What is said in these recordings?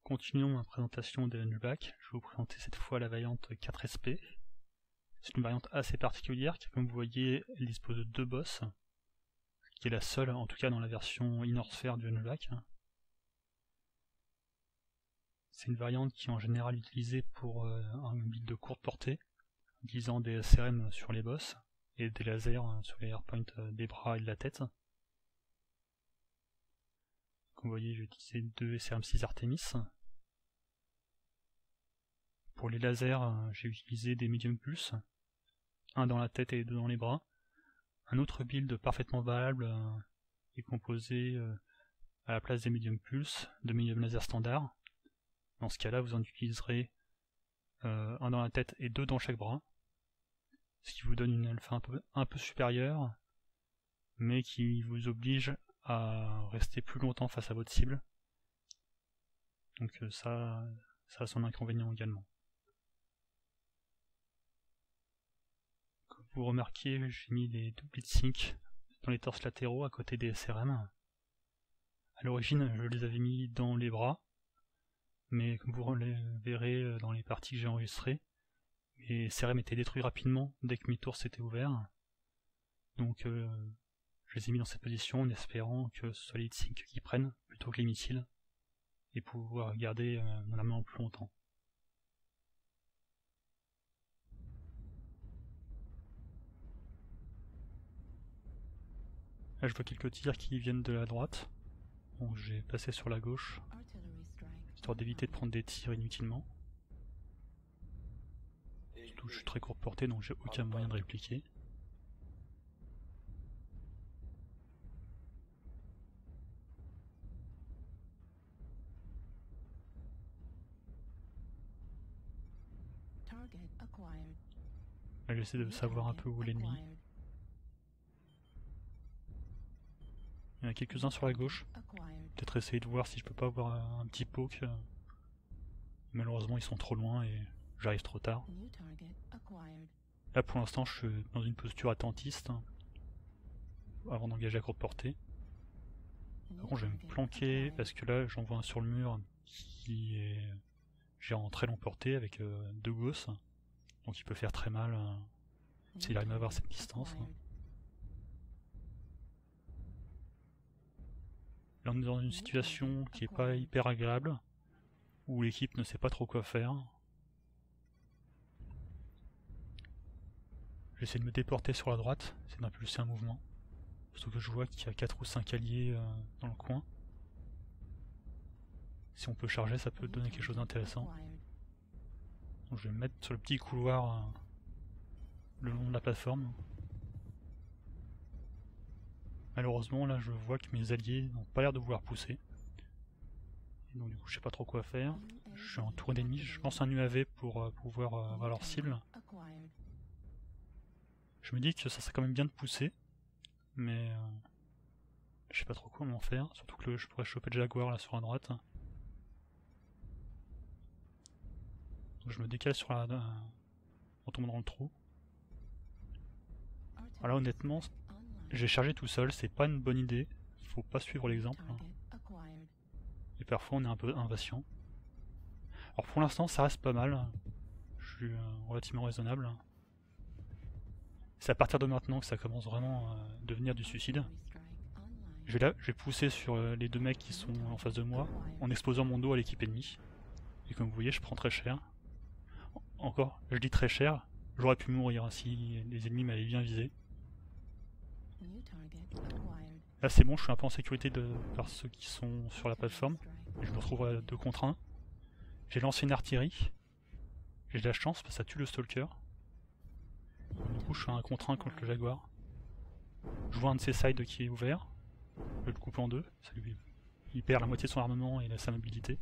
Continuons ma présentation des Hunchback. Je vais vous présenter cette fois la variante 4SP. C'est une variante assez particulière car, comme vous voyez, elle dispose de deux bosses, qui est la seule, en tout cas dans la version Inner Sphere du Hunchback. C'est une variante qui est en général utilisée pour un build de courte portée, utilisant des SRM sur les boss et des lasers sur les hardpoints des bras et de la tête. Comme vous voyez, j'ai utilisé deux SRM6 Artemis. Pour les lasers, j'ai utilisé des Medium Pulse, un dans la tête et deux dans les bras. Un autre build parfaitement valable est composé à la place des Medium Pulse de Medium Laser standard. Dans ce cas-là, vous en utiliserez un dans la tête et deux dans chaque bras, ce qui vous donne une alpha un peu supérieure, mais qui vous oblige à rester plus longtemps face à votre cible. Donc ça a son inconvénient également. Comme vous remarquez, j'ai mis des doubles sync dans les torses latéraux à côté des SRM. A l'origine, je les avais mis dans les bras, mais comme vous le verrez dans les parties que j'ai enregistrées, mes SRM étaient détruits rapidement dès que mes tours s'étaient ouverts. Donc je les ai mis dans cette position en espérant que ce soit les heatsink qui prennent plutôt que les missiles et pouvoir garder mon arme plus longtemps. Là je vois quelques tirs qui viennent de la droite, donc j'ai passé sur la gauche histoire d'éviter de prendre des tirs inutilement. Surtout je suis très court portée donc j'ai aucun moyen de répliquer. Là j'essaie de savoir un peu où est l'ennemi. Il y en a quelques-uns sur la gauche. Peut-être essayer de voir si je peux pas avoir un petit poke. Malheureusement ils sont trop loin et j'arrive trop tard. Là pour l'instant je suis dans une posture attentiste avant d'engager à courte portée. Par contre je vais me planquer parce que là j'en vois un sur le mur qui est en très longue portée avec deux gosses. Donc il peut faire très mal s'il arrive à avoir cette distance. Là on est dans une situation qui est pas hyper agréable, où l'équipe ne sait pas trop quoi faire. J'essaie de me déporter sur la droite, c'est d'impulser un mouvement. Surtout que je vois qu'il y a 4 ou 5 alliés dans le coin. Si on peut charger, ça peut donner quelque chose d'intéressant. Donc je vais me mettre sur le petit couloir le long de la plateforme. Malheureusement là je vois que mes alliés n'ont pas l'air de vouloir pousser. Et donc du coup je sais pas trop quoi faire. Je suis entouré d'ennemis, je lance un UAV pour pouvoir avoir leur cible. Je me dis que ça serait quand même bien de pousser, mais je sais pas trop comment faire, surtout que je pourrais choper le Jaguar là sur la droite. Donc je me décale sur en tombant dans le trou. Voilà, honnêtement, j'ai chargé tout seul, c'est pas une bonne idée, faut pas suivre l'exemple. Et parfois on est un peu impatient. Alors pour l'instant ça reste pas mal, je suis relativement raisonnable. C'est à partir de maintenant que ça commence vraiment à devenir du suicide. Je vais pousser sur les deux mecs qui sont en face de moi, en exposant mon dos à l'équipe ennemie. Et comme vous voyez, je prends très cher. Encore, je dis très cher, j'aurais pu mourir si les ennemis m'avaient bien visé. Là c'est bon, je suis un peu en sécurité par ceux qui sont sur la plateforme. Je me retrouve à 2 contre 1. J'ai lancé une artillerie. J'ai de la chance parce que ça tue le stalker. Du coup je suis à 1 contre 1 contre le Jaguar. Je vois un de ses sides qui est ouvert. Je le coupe en deux. Il perd la moitié de son armement et sa mobilité.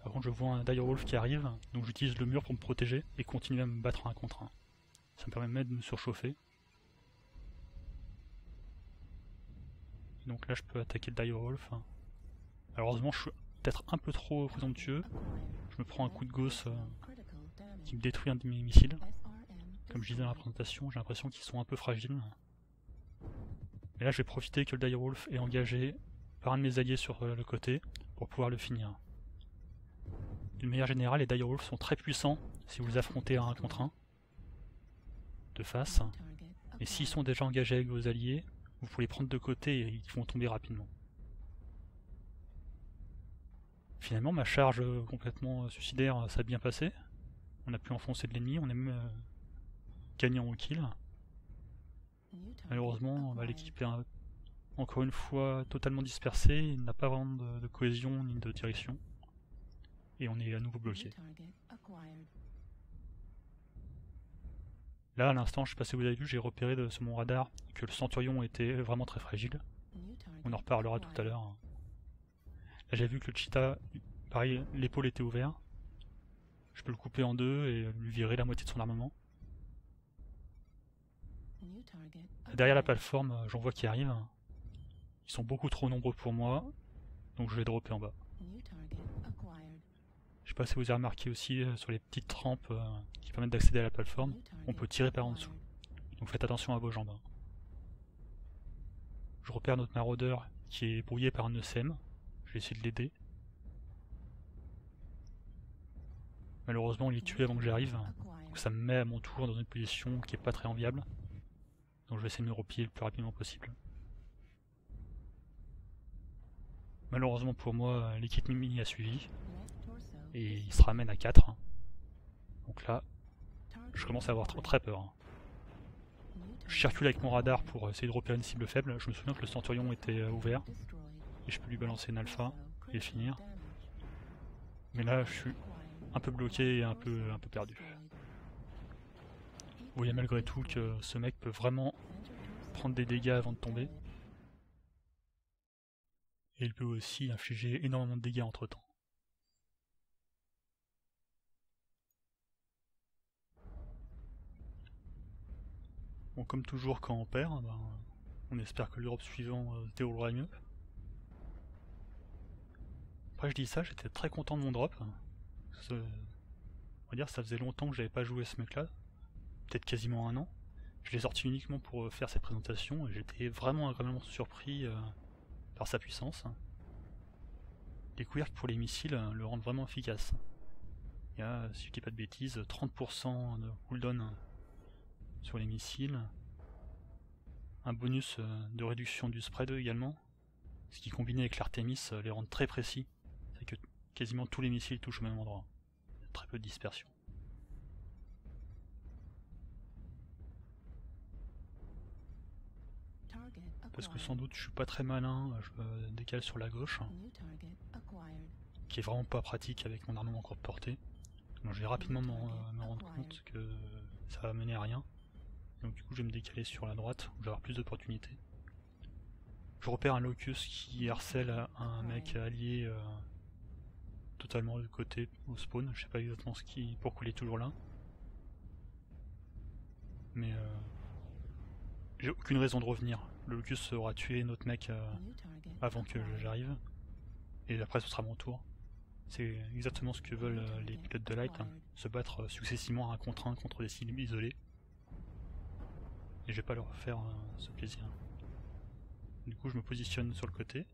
Par contre je vois un Direwolf qui arrive, donc j'utilise le mur pour me protéger et continuer à me battre en 1 contre 1. Ça me permet de me surchauffer. Et donc là je peux attaquer le Direwolf. Malheureusement je suis peut-être un peu trop présomptueux. Je me prends un coup de gauss qui me détruit un de mes missiles. Comme je disais dans la présentation, j'ai l'impression qu'ils sont un peu fragiles. Et là je vais profiter que le Direwolf est engagé par un de mes alliés sur le côté pour pouvoir le finir. d'une manière générale, les direwolves sont très puissants si vous les affrontez à 1 contre 1 de face. Et s'ils sont déjà engagés avec vos alliés, vous pouvez les prendre de côté et ils vont tomber rapidement. Finalement, ma charge complètement suicidaire, ça a bien passé. On a pu enfoncer de l'ennemi, on est même gagnant au kill. Malheureusement, l'équipe est encore une fois totalement dispersée, il n'a pas vraiment de cohésion ni de direction. Et on est à nouveau bloqué. Là, à l'instant, je sais pas si vous avez vu, j'ai repéré sur mon radar que le Centurion était vraiment très fragile. On en reparlera tout à l'heure. Là, j'ai vu que le Cheetah, pareil, l'épaule était ouverte. Je peux le couper en deux et lui virer la moitié de son armement. Derrière la plateforme, j'en vois qui arrivent. Ils sont beaucoup trop nombreux pour moi, donc je vais dropper en bas. Je sais pas si vous avez remarqué aussi sur les petites rampes qui permettent d'accéder à la plateforme, on peut tirer par en dessous. Donc faites attention à vos jambes. Je repère notre maraudeur qui est brouillé par un ECM. Je vais essayer de l'aider. Malheureusement, il est tué avant que j'arrive, donc ça me met à mon tour dans une position qui est pas très enviable. Donc je vais essayer de me replier le plus rapidement possible. Malheureusement pour moi, l'équipe Mimi a suivi. Et il se ramène à 4. Donc là, je commence à avoir très peur. Je circule avec mon radar pour essayer de repérer une cible faible. Je me souviens que le Centurion était ouvert. Et je peux lui balancer une alpha et finir. Mais là, je suis un peu bloqué et un peu perdu. Vous voyez malgré tout que ce mec peut vraiment prendre des dégâts avant de tomber. Et il peut aussi infliger énormément de dégâts entre temps. Bon, comme toujours quand on perd, on espère que le drop suivant se déroulera mieux. Après je dis ça, j'étais très content de mon drop. On va dire ça faisait longtemps que j'avais pas joué ce mec là, peut-être quasiment 1 an. Je l'ai sorti uniquement pour faire cette présentation et j'étais vraiment agréablement surpris par sa puissance. Les couvercles pour les missiles le rendent vraiment efficace. Il y a, si je dis pas de bêtises, 30% de cooldown sur les missiles. Un bonus de réduction du spread également. Ce qui combiné avec l'Artemis les rend très précis. C'est que quasiment tous les missiles touchent au même endroit. Il y a très peu de dispersion. Parce que sans doute je suis pas très malin, je me décale sur la gauche. Qui est vraiment pas pratique avec mon armement courte portée. Donc je vais rapidement me rendre compte que ça va mener à rien. Donc du coup je vais me décaler sur la droite, où je vais avoir plus d'opportunités. Je repère un locus qui harcèle un mec allié totalement de côté au spawn. Je sais pas exactement pourquoi il est toujours là. Mais j'ai aucune raison de revenir. Le locus aura tué notre mec avant que j'arrive. Et après ce sera mon tour. C'est exactement ce que veulent les pilotes de light, se battre successivement à 1 contre 1 contre des cibles isolées. Et je vais pas leur faire ce plaisir. Du coup je me positionne sur le côté.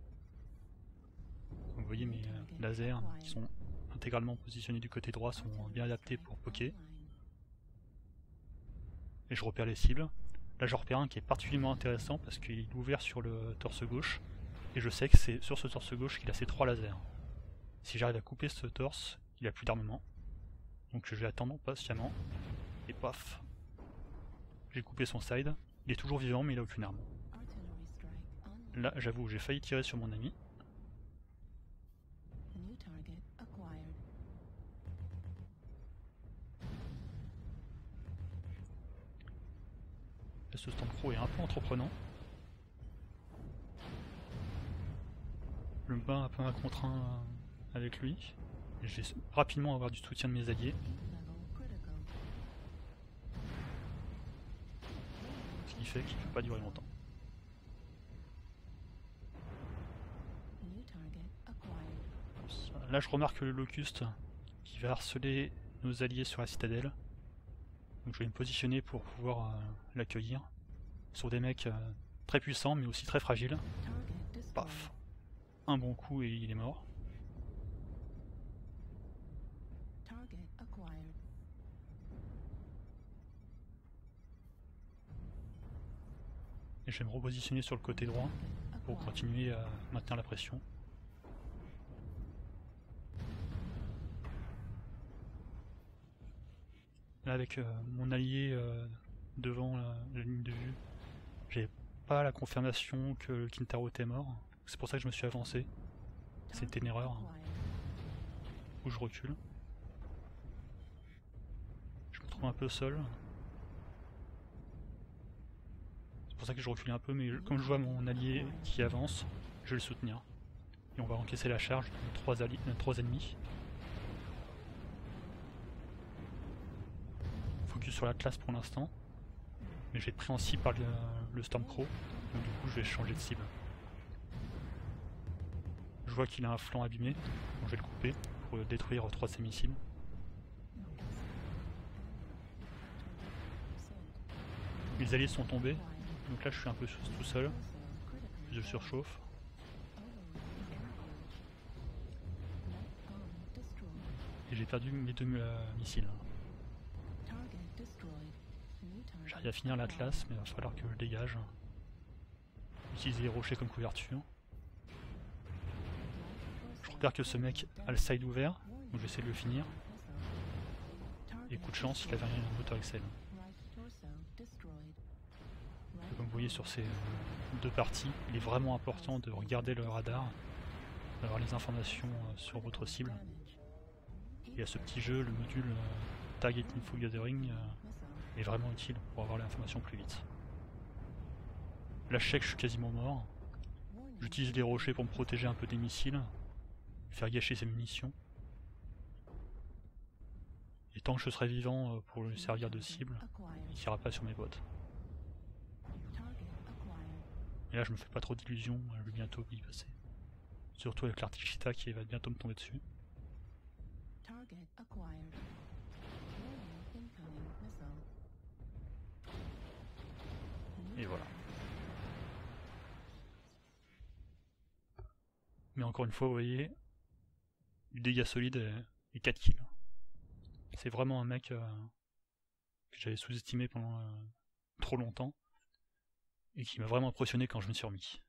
Vous voyez mes lasers qui sont intégralement positionnés du côté droit sont bien adaptés pour poker. Et je repère les cibles. Là je repère un qui est particulièrement intéressant parce qu'il est ouvert sur le torse gauche. Et je sais que c'est sur ce torse gauche qu'il a ses 3 lasers. Si j'arrive à couper ce torse, il a plus d'armement. Donc je vais attendre patiemment. Et paf. J'ai coupé son side. Il est toujours vivant mais il a aucune arme. Là j'avoue j'ai failli tirer sur mon ami. Là, ce Stormcrow est un peu entreprenant. Je me bats un peu 1 contre 1 avec lui. Et je vais rapidement avoir du soutien de mes alliés. Ce qui fait qu'il ne peut pas durer longtemps. Là je remarque le Locust qui va harceler nos alliés sur la citadelle. Donc je vais me positionner pour pouvoir l'accueillir. Sur des mecs très puissants mais aussi très fragiles. Paf. Un bon coup et il est mort. Et je vais me repositionner sur le côté droit pour continuer à maintenir la pression. Là, avec mon allié devant la ligne de vue, j'ai pas la confirmation que le Kintaro était mort. C'est pour ça que je me suis avancé. C'était une erreur. Où je recule. Je me trouve un peu seul. C'est pour ça que je recule un peu, mais comme je vois mon allié qui avance, je vais le soutenir. Et on va encaisser la charge de 3 ennemis. Focus sur l'Atlas pour l'instant. Mais je vais être pris en cible par le Stormcrow. Donc du coup je vais changer de cible. Je vois qu'il a un flanc abîmé, donc je vais le couper pour détruire 3 de ses missiles. Mes alliés sont tombés, donc là je suis un peu tout seul. Je surchauffe. Et j'ai perdu mes 2 missiles. J'arrive à finir l'Atlas, mais il va falloir que je dégage. Utiliser les rochers comme couverture. Je repère que ce mec a le side ouvert, donc j'essaie de le finir. Et coup de chance, il avait un moteur Excel. Et comme vous voyez sur ces 2 parties, il est vraiment important de regarder le radar, d'avoir les informations sur votre cible. Et à ce petit jeu, le module Target Info Gathering est vraiment utile pour avoir l'information plus vite. Là je sais que je suis quasiment mort. J'utilise les rochers pour me protéger un peu des missiles, faire gâcher ses munitions. Et tant que je serai vivant pour lui servir de cible, il ne tirera pas sur mes bottes. Et là je me fais pas trop d'illusions, je vais bientôt y passer. Surtout avec l'Artichita qui va bientôt me tomber dessus. Et voilà. Mais encore une fois, vous voyez, du dégât solide et 4 kills. C'est vraiment un mec que j'avais sous-estimé pendant trop longtemps et qui m'a vraiment impressionné quand je me suis remis.